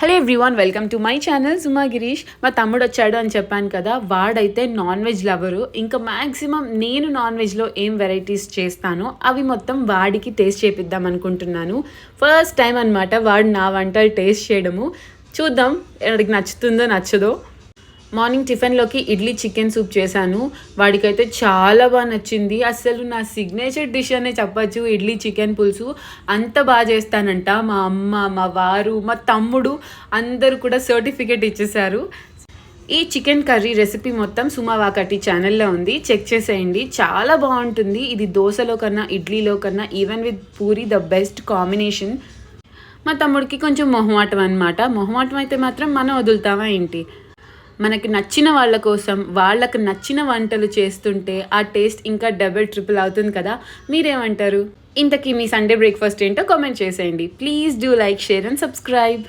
Hello everyone, welcome to my channel Suma Girish. మా తమ్ముడు వచ్చాడు అని చెప్పాను కదా, వాడైతే నాన్ వెజ్ లవరు. ఇంకా మ్యాక్సిమం నేను నాన్ వెజ్లో ఏం వెరైటీస్ చేస్తానో అవి మొత్తం వాడికి టేస్ట్ చేపిద్దాం అనుకుంటున్నాను. ఫస్ట్ టైం అనమాట వాడు నా వంటలు టేస్ట్ చేయడము. చూద్దాం వాడికి నచ్చుతుందో నచ్చదో. మార్నింగ్ టిఫిన్లోకి ఇడ్లీ చికెన్ సూప్ చేశాను. వాడికైతే చాలా బాగా నచ్చింది. అసలు నా సిగ్నేచర్ డిష్ అనే చెప్పచ్చు ఇడ్లీ చికెన్ పులుసు. అంత బాగా చేస్తానంట. మా అమ్మ, మా వారు, మా తమ్ముడు అందరూ కూడా సర్టిఫికేట్ ఇచ్చేశారు. ఈ చికెన్ కర్రీ రెసిపీ మొత్తం సుమా వాకటి ఛానల్లో ఉంది, చెక్ చేసేయండి. చాలా బాగుంటుంది. ఇది దోశలో కన్నా ఇడ్లీలో కన్నా even with puri the best combination. మా తమ్ముడికి కొంచెం మొహమాటం అనమాట. మొహమాటం అయితే మాత్రం మనం వదులుతామా ఏంటి? మనకి నచ్చిన వాళ్ళ కోసం వాళ్ళకు నచ్చిన వంటలు చేస్తుంటే ఆ టేస్ట్ ఇంకా డబుల్ ట్రిపుల్ అవుతుంది కదా. మీరేమంటారు? ఇంతకీ మీ సండే బ్రేక్ఫాస్ట్ ఏంటో కామెంట్ చేసేయండి. Please do like, share and subscribe.